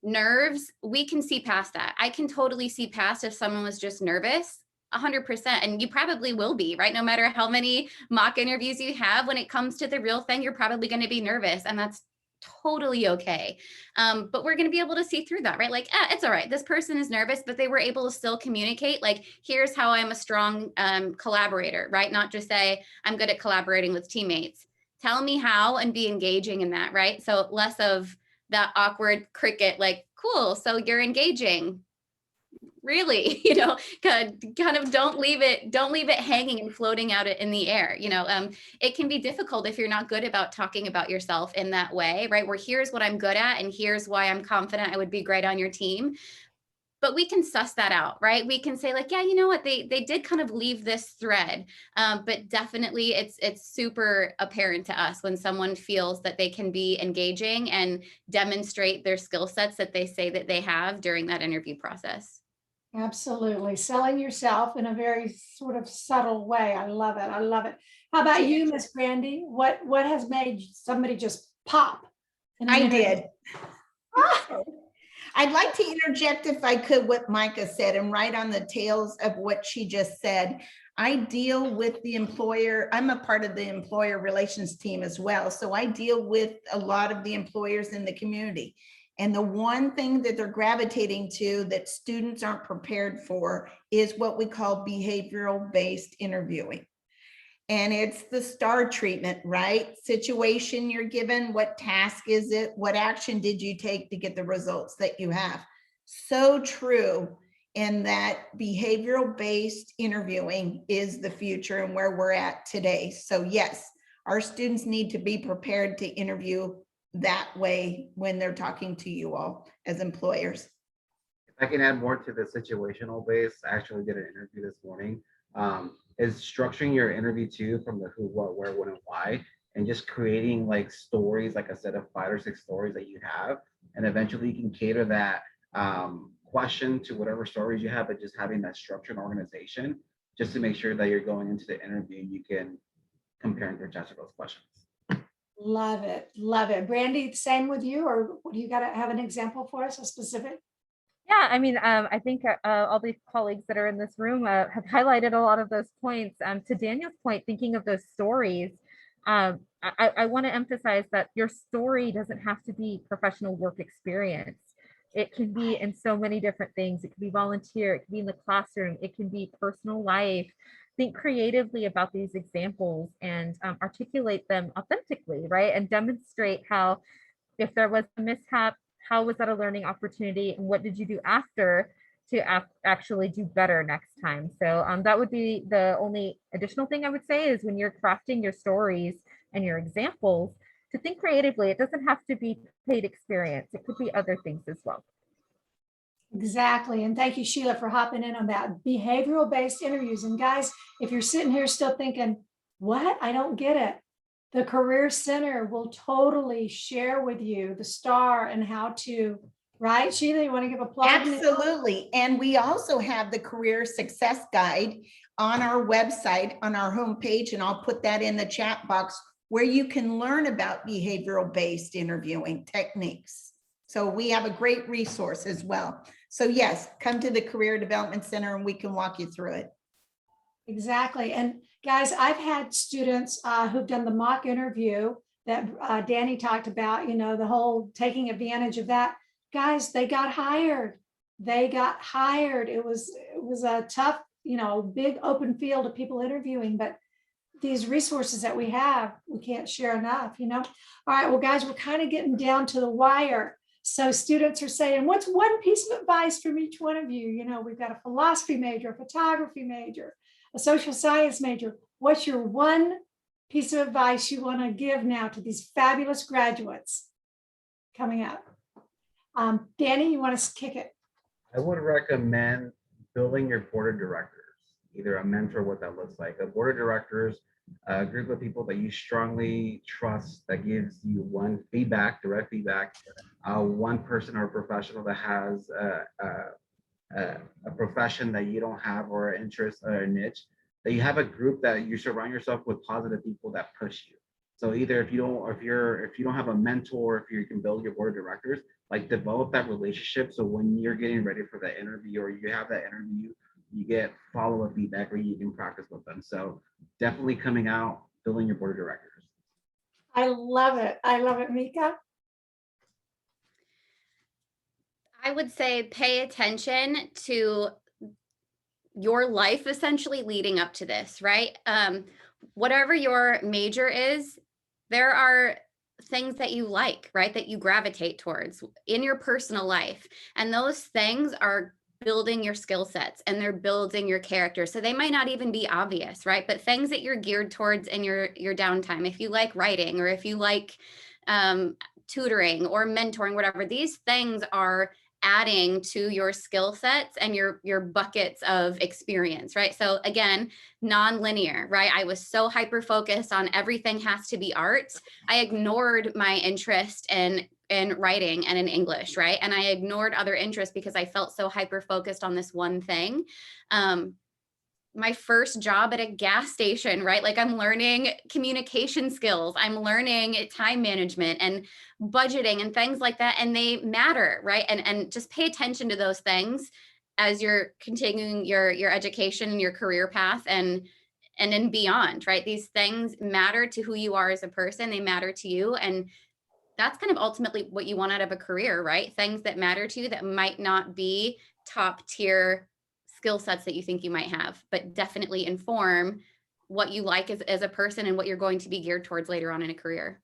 Speaker 5: Nerves, we can see past that. I can totally see past if someone was just nervous. 100%. And you probably will be, right? No matter how many mock interviews you have, when it comes to the real thing, you're probably going to be nervous, and that's totally okay. But we're going to be able to see through that, right? Like, it's all right. This person is nervous, but they were able to still communicate. Like, here's how I'm a strong collaborator, right? Not just say, I'm good at collaborating with teammates. Tell me how and be engaging in that, right? So less of that awkward cricket, like, cool, so you're engaging. Really, kind of don't leave it hanging and floating out in the air. It can be difficult if you're not good about talking about yourself in that way, right? Where here's what I'm good at and here's why I'm confident I would be great on your team. But we can suss that out, right? We can say like, yeah, you know what, they did kind of leave this thread, but definitely it's super apparent to us when someone feels that they can be engaging and demonstrate their skill sets that they say that they have during that interview process.
Speaker 3: Absolutely. Selling yourself in a very sort of subtle way. I love it. I love it. How about you, Miss Brandy? What has made somebody just pop?
Speaker 1: I did. I'd like to interject, if I could, what Micah said, and right on the tails of what she just said. I deal with the employer. I'm a part of the employer relations team as well. So I deal with a lot of the employers in the community. And the one thing that they're gravitating to that students aren't prepared for is what we call behavioral-based interviewing. And it's the STAR treatment, right? Situation you're given, what task is it? What action did you take to get the results that you have? So true in that behavioral-based interviewing is the future and where we're at today. So yes, our students need to be prepared to interview that way when they're talking to you all as employers.
Speaker 4: If I can add more to the situational base, I actually did an interview this morning. Is structuring your interview too from the who, what, where, when, and why, and just creating like stories, like a set of 5 or 6 stories that you have, and eventually you can cater that question to whatever stories you have, but just having that structure and organization just to make sure that you're going into the interview and you can compare and contrast those questions.
Speaker 3: Love it. Love it. Brandy, same with you, or do you got to have an example for us, a specific?
Speaker 6: Yeah, I mean, I think all the colleagues that are in this room have highlighted a lot of those points. To Daniel's point, thinking of those stories, I want to emphasize that your story doesn't have to be professional work experience. It can be in so many different things. It can be volunteer, it can be in the classroom, it can be personal life. Think creatively about these examples and articulate them authentically, right? And demonstrate how, if there was a mishap, how was that a learning opportunity, and what did you do after to actually do better next time? So that would be the only additional thing I would say, is when you're crafting your stories and your examples, to think creatively. It doesn't have to be paid experience. It could be other things as well.
Speaker 3: Exactly. And thank you, Sheila, for hopping in on that. Behavioral-based interviews. And guys, if you're sitting here still thinking, what? I don't get it. The Career Center will totally share with you the STAR and how to, right? Sheila, you want to give a plug?
Speaker 1: Absolutely. And we also have the Career Success Guide on our website, on our homepage, and I'll put that in the chat box where you can learn about behavioral-based interviewing techniques. So we have a great resource as well. So yes, come to the Career Development Center and we can walk you through it.
Speaker 3: Exactly. And guys, I've had students who've done the mock interview that Danny talked about, the whole taking advantage of that. Guys, they got hired. They got hired. It was a tough, big open field of people interviewing, but these resources that we have, we can't share enough, All right, well, guys, we're kind of getting down to the wire. So students are saying, what's one piece of advice from each one of you? We've got a philosophy major, a photography major, a social science major. What's your one piece of advice you want to give now to these fabulous graduates coming up? Danny, you want to kick it?
Speaker 4: I would recommend building your board of directors, either a mentor, what that looks like. A board of directors, a group of people that you strongly trust that gives you one feedback, direct feedback, one person or professional that has a profession that you don't have or an interest or a niche, that you have a group that you surround yourself with positive people that push you. So either if you don't have a mentor, if you can build your board of directors, like develop that relationship. So when you're getting ready for that interview or you have that interview, you get follow-up feedback or you can practice with them. So definitely coming out, building your board of directors.
Speaker 3: I love it. I love it. Mika?
Speaker 5: I would say pay attention to your life essentially leading up to this, right? Whatever your major is, there are things that you like, right? That you gravitate towards in your personal life. And those things are building your skill sets and they're building your character. So they might not even be obvious, right? But things that you're geared towards in your downtime, if you like writing or if you like tutoring or mentoring, whatever, these things are adding to your skill sets and your buckets of experience, right? So again, non-linear, right? I was so hyper-focused on everything has to be art. I ignored my interest in writing and in English, right? And I ignored other interests because I felt so hyper-focused on this one thing. My first job at a gas station, right? Like I'm learning communication skills, I'm learning time management and budgeting and things like that. And they matter, right? And just pay attention to those things as you're continuing your education and your career path and then beyond, right? These things matter to who you are as a person, they matter to you. And that's kind of ultimately what you want out of a career, right? Things that matter to you that might not be top tier skill sets that you think you might have, but definitely inform what you like as a person and what you're going to be geared towards later on in a career.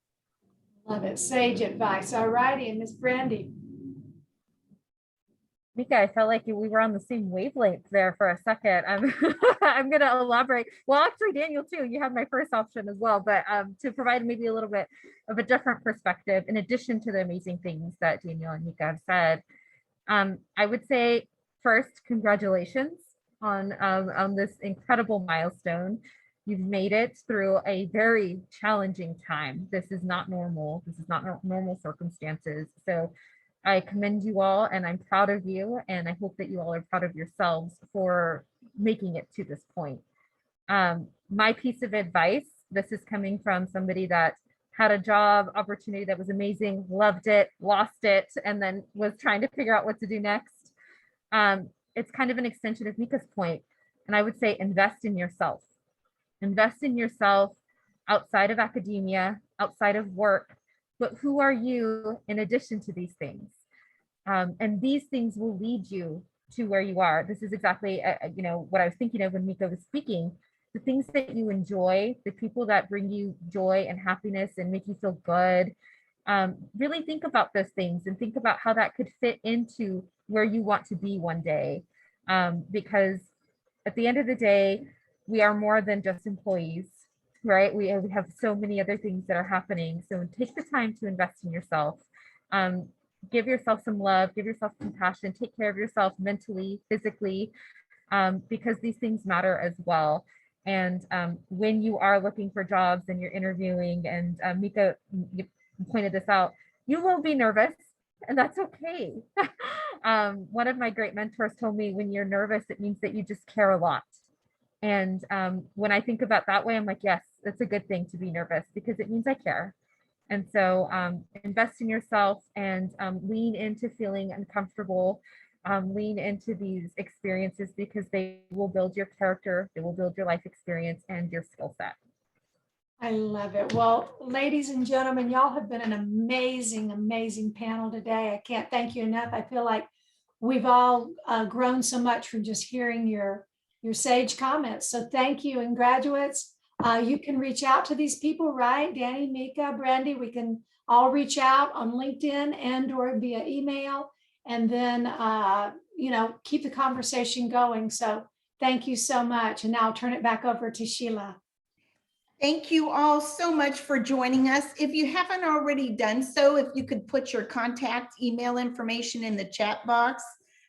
Speaker 3: Love it. Sage advice. All righty. And Miss Brandy.
Speaker 6: Mika, I felt like we were on the same wavelength there for a second. I'm going to elaborate. Well, actually, Daniel, too, you had my first option as well, but to provide maybe a little bit of a different perspective, in addition to the amazing things that Daniel and Mika have said, I would say, first, congratulations on this incredible milestone. You've made it through a very challenging time. This is not normal. This is not normal circumstances. So I commend you all and I'm proud of you. And I hope that you all are proud of yourselves for making it to this point. My piece of advice, this is coming from somebody that had a job opportunity that was amazing, loved it, lost it, and then was trying to figure out what to do next. It's kind of an extension of Mika's point. And I would say invest in yourself. Invest in yourself outside of academia, outside of work, but who are you in addition to these things? And these things will lead you to where you are. This is exactly what I was thinking of when Mika was speaking. The things that you enjoy, the people that bring you joy and happiness and make you feel good. Really think about those things and think about how that could fit into where you want to be one day. Because at the end of the day, we are more than just employees, right? We have so many other things that are happening. So take the time to invest in yourself. Give yourself some love, give yourself compassion, take care of yourself mentally, physically, because these things matter as well. And when you are looking for jobs and you're interviewing, and Mika, you pointed this out, you will be nervous, and that's okay. One of my great mentors told me, when you're nervous, it means that you just care a lot. And when I think about that way, I'm like, yes, it's a good thing to be nervous because it means I care. And so invest in yourself and lean into feeling uncomfortable. Lean into these experiences because they will build your character, they will build your life experience and your skill set.
Speaker 3: I love it. Well, ladies and gentlemen, y'all have been an amazing, amazing panel today. I can't thank you enough. I feel like we've all grown so much from just hearing your sage comments. So thank you. And graduates, you can reach out to these people, right? Danny, Mika, Brandy, we can all reach out on LinkedIn and or via email, and then, keep the conversation going. So thank you so much. And now I'll turn it back over to Sheila.
Speaker 1: Thank you all so much for joining us. If you haven't already done so, if you could put your contact email information in the chat box.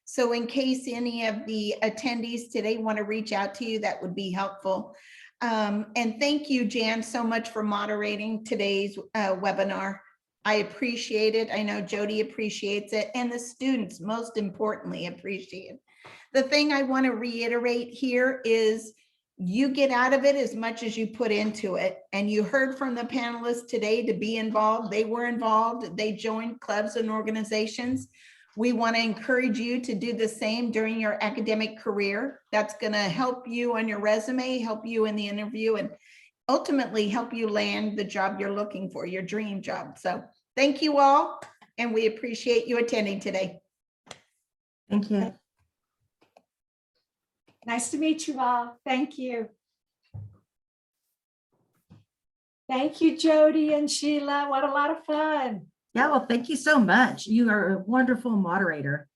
Speaker 1: So in case any of the attendees today want to reach out to you, that would be helpful. And thank you, Jan, so much for moderating today's webinar. I appreciate it. I know Jody appreciates it, and the students, most importantly, appreciate it. The thing I want to reiterate here is you get out of it as much as you put into it. And you heard from the panelists today to be involved. They were involved. They joined clubs and organizations. We want to encourage you to do the same during your academic career. That's going to help you on your resume, help you in the interview, and ultimately help you land the job you're looking for, your dream job. So thank you all, and we appreciate you attending today.
Speaker 2: Thank you.
Speaker 3: Nice to meet you all. Thank you. Thank you, Jody and Sheila. What a lot of fun.
Speaker 2: Yeah, well, thank you so much. You are a wonderful moderator.